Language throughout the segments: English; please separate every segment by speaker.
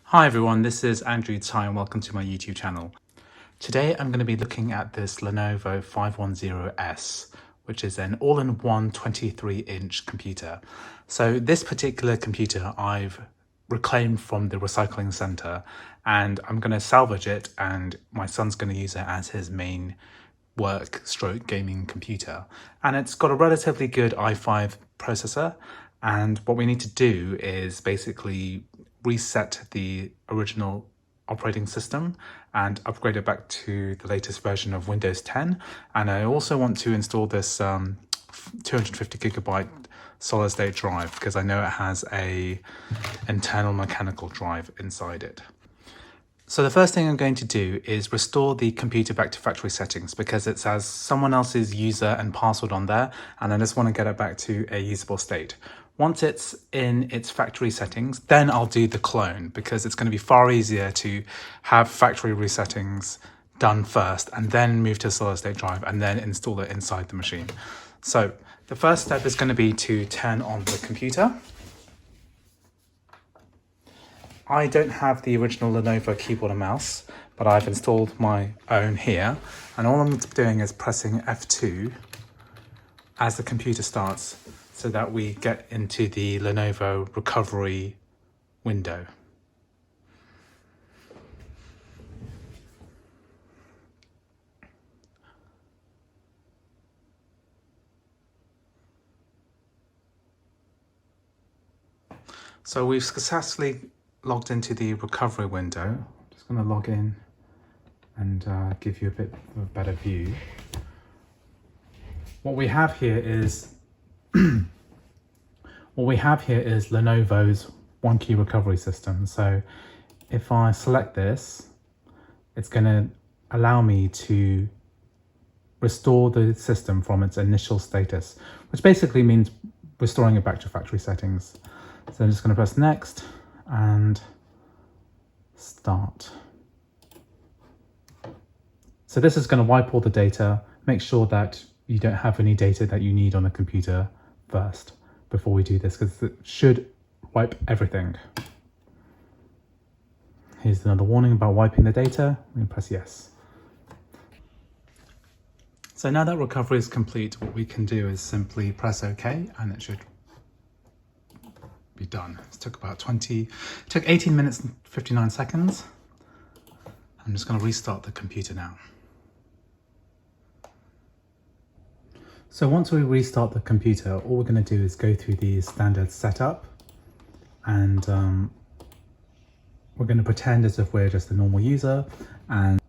Speaker 1: Hi everyone, this is Andrew Tsai and welcome to my YouTube channel. Today I'm going to be looking at this Lenovo 510S, which is an all-in-one 23-inch computer. So this particular computer I've reclaimed from the recycling center and I'm going to salvage it, and my son's going to use it as his main work stroke gaming computer. And it's got a relatively good i5 processor, and what we need to do is basically reset the original operating system and upgrade it back to the latest version of Windows 10. And I also want to install this 250 gigabyte solid state drive because I know it has a internal mechanical drive inside it. So the first thing I'm going to do is restore the computer back to factory settings because it has someone else's user and password on there, and I just want to get it back to a usable state. Once it's in its factory settings, then I'll do the clone because it's going to be far easier to have factory resettings done first and then move to a solid state drive and then install it inside the machine. So the first step is going to be to turn on the computer. I don't have the original Lenovo keyboard and mouse, but I've installed my own here. And all I'm doing is pressing F2 as the computer starts so that we get into the Lenovo recovery window. So we've successfully logged into the recovery window. I'm just going to log in and give you a bit of a better view. What we have here is Lenovo's OneKey recovery system. So if I select this, it's going to allow me to restore the system from its initial status, which basically means restoring it back to factory settings. So I'm just going to press next and start. So this is going to wipe all the data. Make sure that you don't have any data that you need on the computer first before we do this, because it should wipe everything. Here's another warning about wiping the data. I'm going to press yes. So now that recovery is complete, what we can do is simply press OK, and it should be done. It took 18 minutes and 59 seconds. I'm just going to restart the computer now. So once we restart the computer, all we're going to do is go through the standard setup, and we're going to pretend as if we're just a normal user, and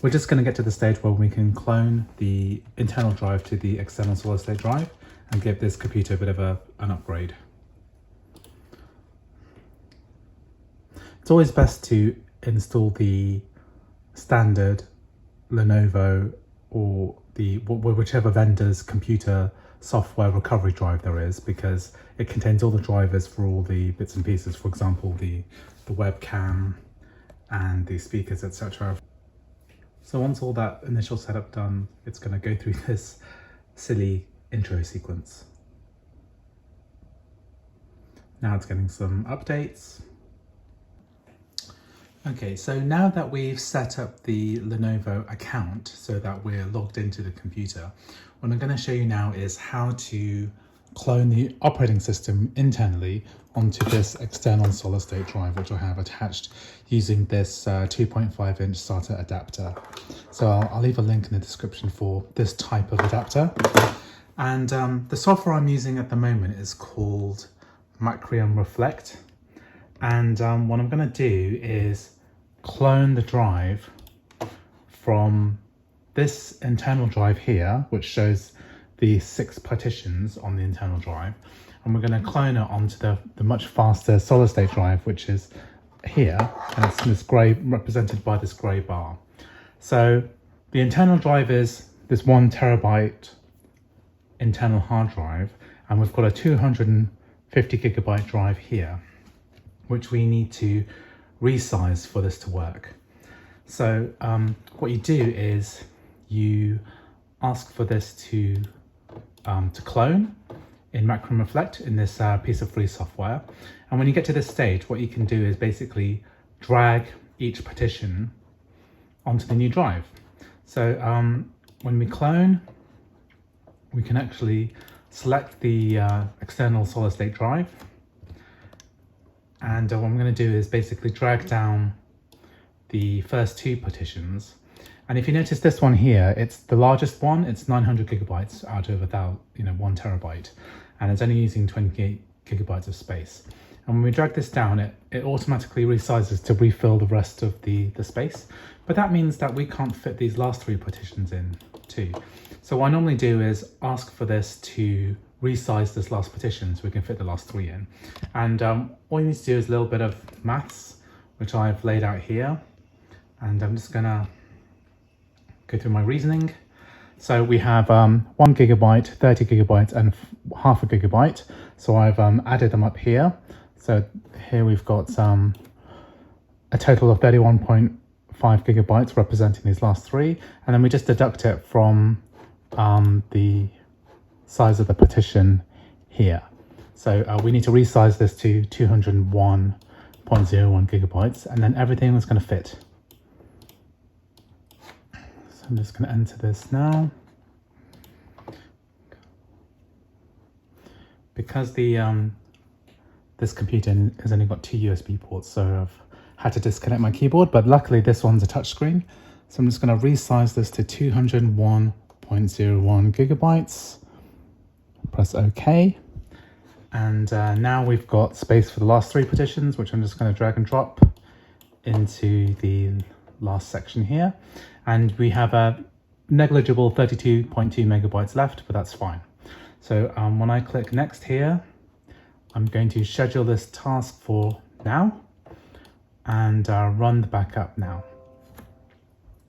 Speaker 1: we're just going to get to the stage where we can clone the internal drive to the external solid state drive and give this computer a bit of an upgrade. It's always best to install the standard Lenovo or whichever vendor's computer software recovery drive there is, because it contains all the drivers for all the bits and pieces, for example the webcam and the speakers, etc. So once all that initial setup done, it's going to go through this silly intro sequence. Now it's getting some updates. Okay, so now that we've set up the Lenovo account so that we're logged into the computer, what I'm going to show you now is how to clone the operating system internally onto this external solid state drive, which I have attached using this 2.5-inch SATA adapter. So I'll leave a link in the description for this type of adapter. And the software I'm using at the moment is called Macrium Reflect. And what I'm going to do is clone the drive from this internal drive here, which shows the 6 partitions on the internal drive, and we're going to clone it onto the much faster solid state drive, which is here, and it's this grey, represented by this grey bar. So the internal drive is this 1 terabyte internal hard drive, and we've got a 250 gigabyte drive here, which we need to resize for this to work. So what you do is you ask for this to clone. in Macrium Reflect in this piece of free software. And when you get to this stage, what you can do is basically drag each partition onto the new drive. So when we clone, we can actually select the external solid state drive. And what I'm going to do is basically drag down the first two partitions. And if you notice this one here, it's the largest one. It's 900 gigabytes out of 1 terabyte, and it's only using 28 gigabytes of space. And when we drag this down, it automatically resizes to refill the rest of the space. But that means that we can't fit these last three partitions in too. So what I normally do is ask for this to resize this last partition so we can fit the last three in. And all you need to do is a little bit of maths, which I've laid out here. And I'm just gonna go through my reasoning. So we have 1 gigabyte, 30 gigabytes, and half a gigabyte. So I've added them up here. So here we've got a total of 31.5 gigabytes representing these last three. And then we just deduct it from the size of the partition here. So we need to resize this to 201.01 gigabytes, and then everything is going to fit. So I'm just going to enter this now. Because this computer has only got 2 USB ports, so I've had to disconnect my keyboard, but luckily this one's a touchscreen. So I'm just going to resize this to 201.01 gigabytes. Press OK. And now we've got space for the last three partitions, which I'm just going to drag and drop into the last section here. And we have a negligible 32.2 megabytes left, but that's fine. So when I click next here, I'm going to schedule this task for now and run the backup now.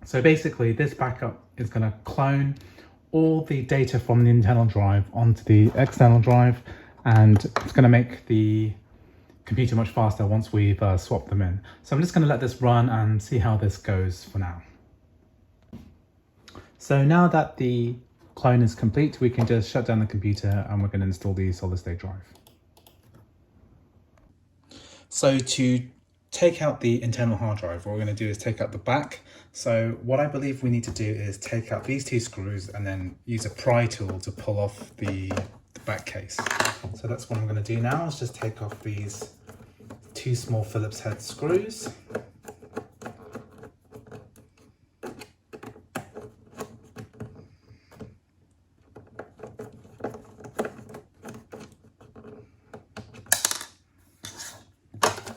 Speaker 1: So basically this backup is going to clone all the data from the internal drive onto the external drive, and it's going to make the computer much faster once we've swapped them in. So I'm just going to let this run and see how this goes for now. So now that the clone is complete, we can just shut down the computer and we're going to install the solid state drive. So to take out the internal hard drive, what we're going to do is take out the back. So what I believe we need to do is take out these two screws and then use a pry tool to pull off the back case. So that's what I'm going to do now, is just take off these two small Phillips head screws.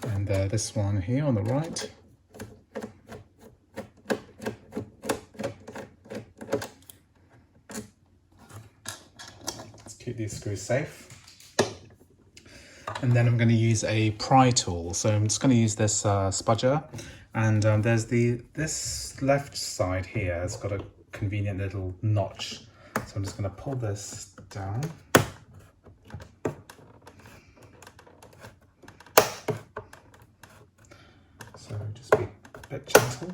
Speaker 1: And this one here on the right. Let's keep these screws safe. And then I'm going to use a pry tool. So I'm just going to use this spudger. And there's this left side here has got a convenient little notch. So I'm just going to pull this down. So just be a bit gentle.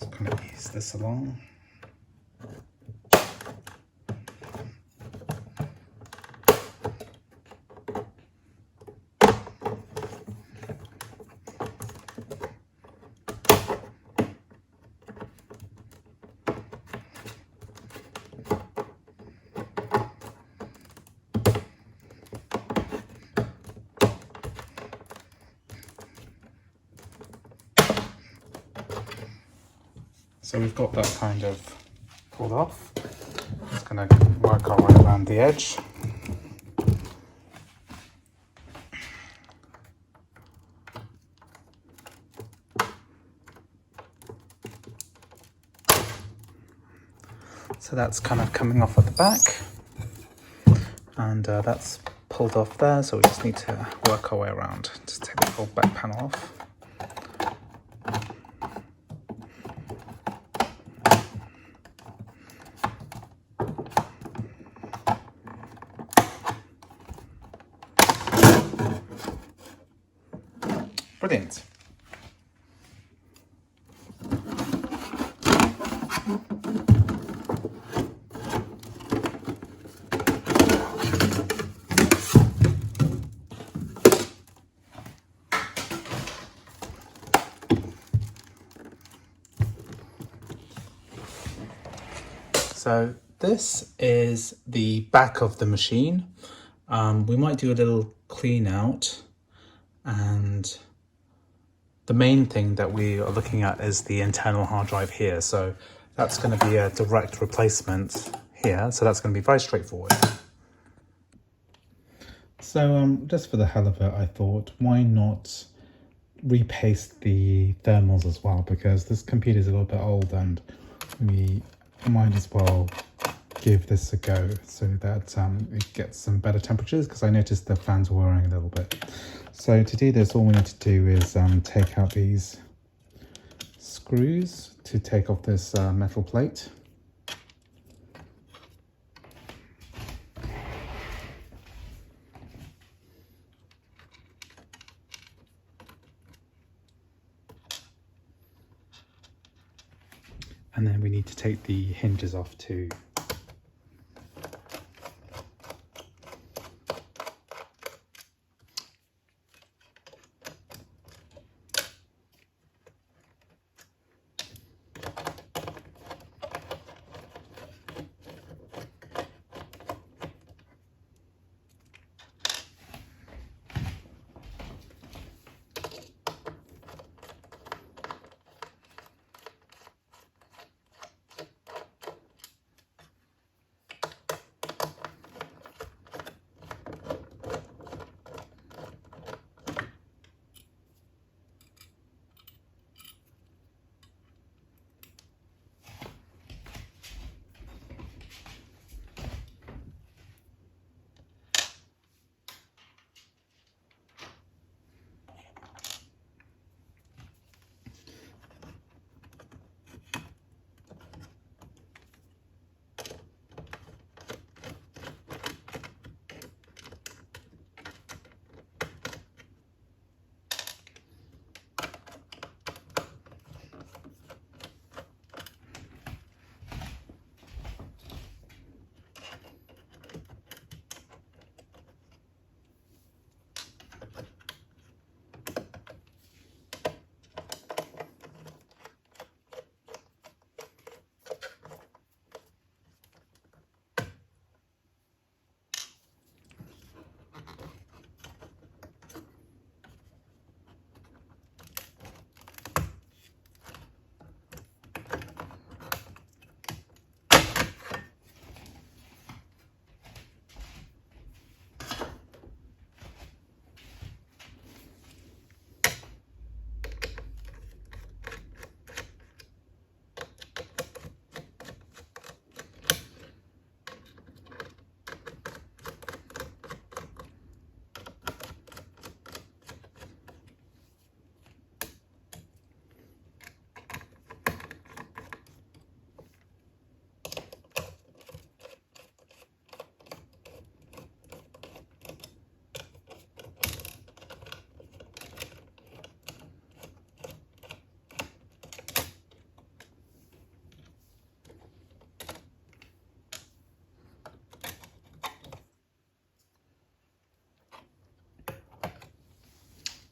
Speaker 1: Just kind of ease this along. So we've got that kind of pulled off. Just going to work our way around the edge. So that's kind of coming off at the back, and that's pulled off there, so we just need to work our way around. Just take the whole back panel off. Brilliant. So this is the back of the machine. We might do a little clean out, and the main thing that we are looking at is the internal hard drive here. So that's going to be a direct replacement here. So that's going to be very straightforward. So just for the hell of it, I thought, why not repaste the thermals as well? Because this computer is a little bit old and we might as well give this a go so that it gets some better temperatures, because I noticed the fans were whirring a little bit. So to do this, all we need to do is take out these screws to take off this metal plate. And then we need to take the hinges off too.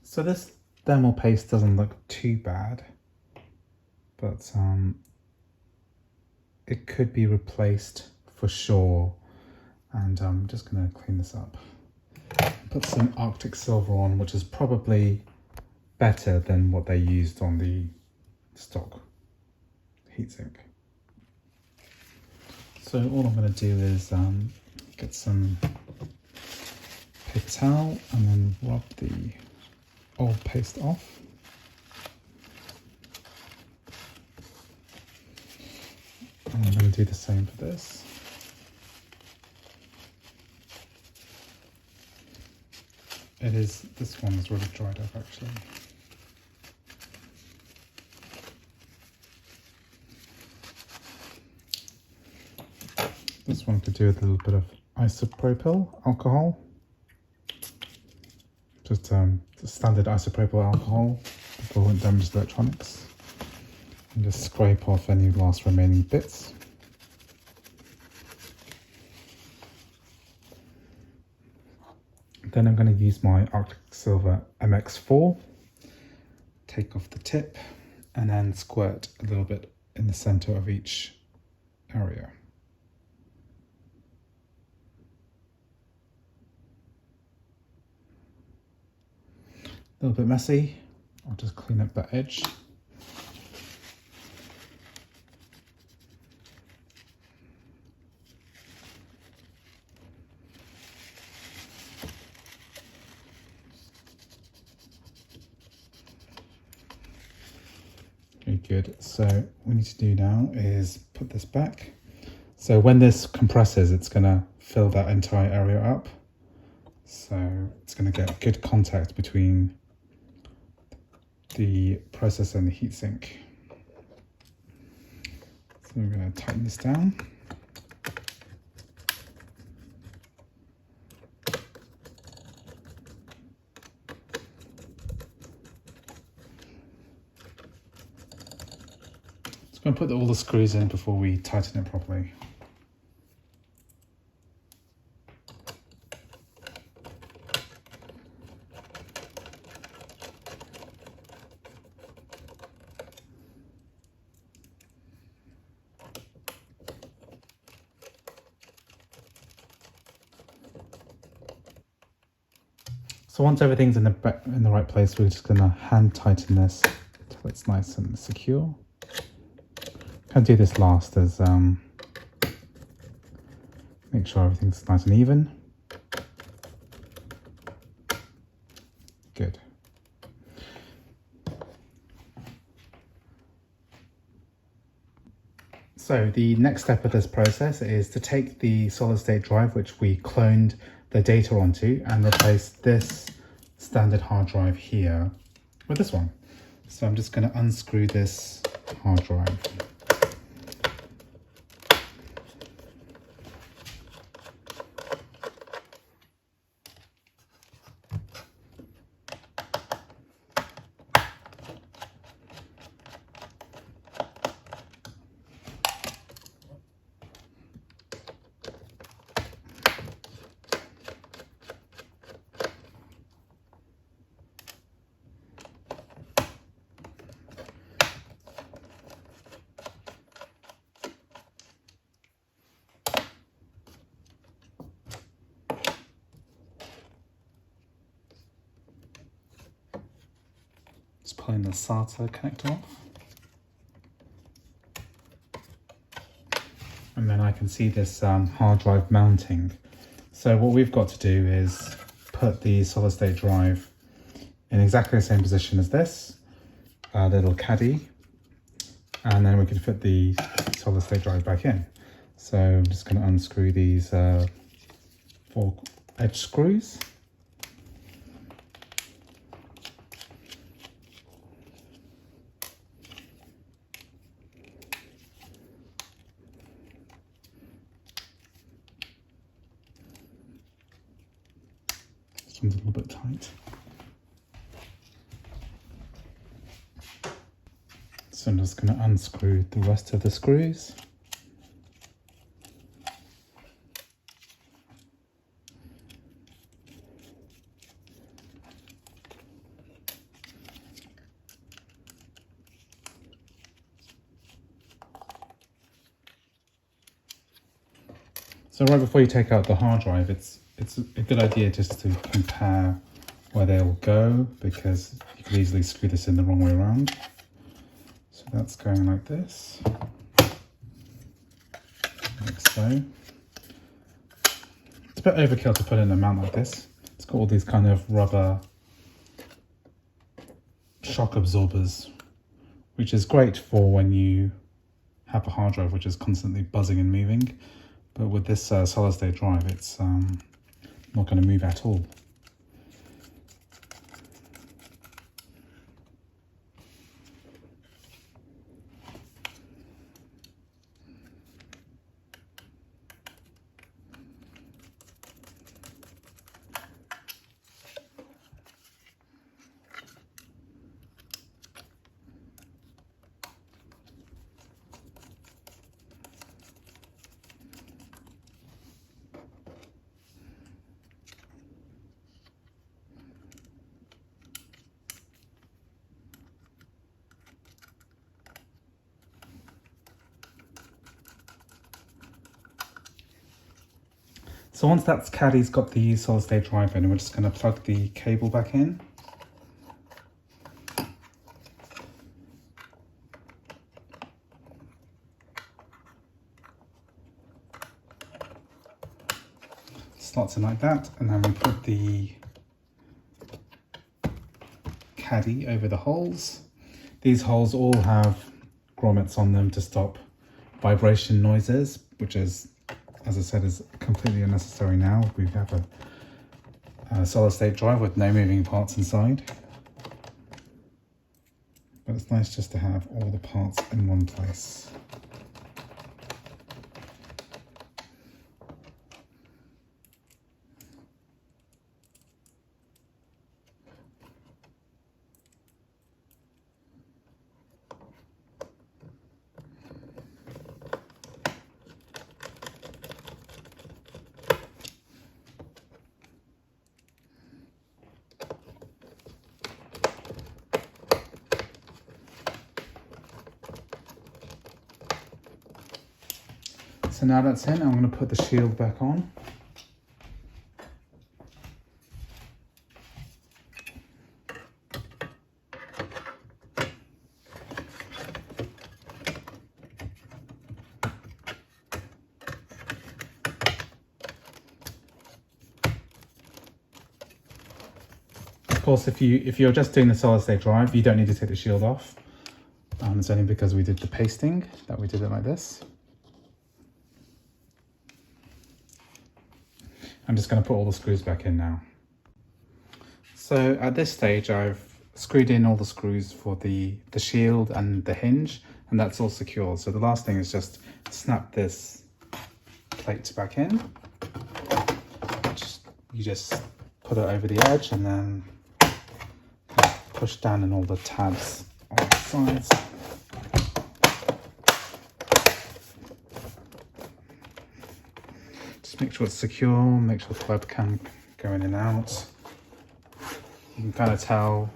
Speaker 1: So this thermal paste doesn't look too bad, but it could be replaced for sure. And I'm just going to clean this up. Put some Arctic silver on, which is probably better than what they used on the stock heatsink. So all I'm going to do is get some paper towel and then rub the old paste off. And I'm going to do the same for this. This one is really dried up actually. This one could do with a little bit of isopropyl alcohol. Just standard isopropyl alcohol before it damages electronics. And just scrape off any last remaining bits. Then I'm going to use my Arctic Silver MX4, take off the tip, and then squirt a little bit in the center of each area. A little bit messy. I'll just clean up that edge. Okay, good. So what we need to do now is put this back. So when this compresses, it's going to fill that entire area up. So it's going to get good contact between the processor and the heatsink. So we're going to tighten this down. Just going to put all the screws in before we tighten it properly. So once everything's in the right place, we're just going to hand tighten this until it's nice and secure. Can do this last as make sure everything's nice and even. Good. So the next step of this process is to take the solid state drive, which we cloned the data onto, and replace this standard hard drive here with this one. So I'm just going to unscrew this hard drive. Just pulling the SATA connector off. And then I can see this hard drive mounting. So what we've got to do is put the solid state drive in exactly the same position as this little caddy, and then we can fit the solid state drive back in. So I'm just going to unscrew these 4 edge screws. A little bit tight. So I'm just going to unscrew the rest of the screws. So right before you take out the hard drive, it's a good idea just to compare where they'll go, because you could easily screw this in the wrong way around. So that's going like this, like so. It's a bit overkill to put in a mount like this. It's got all these kind of rubber shock absorbers, which is great for when you have a hard drive which is constantly buzzing and moving. But with this solid state drive, it's not going to move at all. So once that caddy's got the solid state drive in, we're just going to plug the cable back in. slots in like that, and then we put the caddy over the holes. These holes all have grommets on them to stop vibration noises, which is, as I said, is completely unnecessary now. We have a solid state drive with no moving parts inside. But it's nice just to have all the parts in one place. So now that's in, I'm going to put the shield back on. Of course, if you're just doing the solid state drive, you don't need to take the shield off. It's only because we did the pasting that we did it like this. I'm just going to put all the screws back in now. So at this stage, I've screwed in all the screws for the shield and the hinge, and that's all secure. So the last thing is just snap this plate back in. You just put it over the edge and then push down on all the tabs on the sides. Make sure it's secure, make sure the web can go in and out. You can kind of tell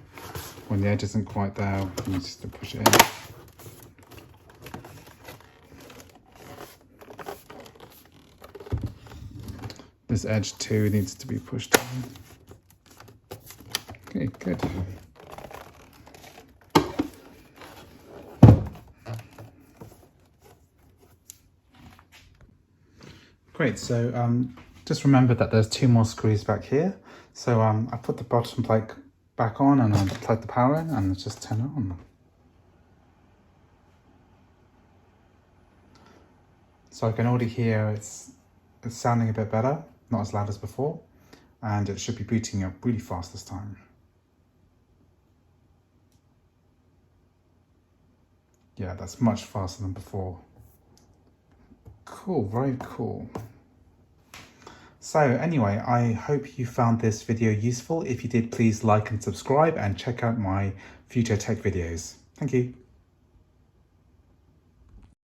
Speaker 1: when the edge isn't quite there, you need to push it in. This edge too needs to be pushed in. Okay, good. Great, so just remember that there's 2 more screws back here. So I put the bottom plate back on and I plug the power in and just turn it on. So I can already hear it's sounding a bit better, not as loud as before, and it should be booting up really fast this time. Yeah, that's much faster than before. Cool, very cool. So anyway, I hope you found this video useful. If you did, please like and subscribe and check out my future tech videos. Thank you.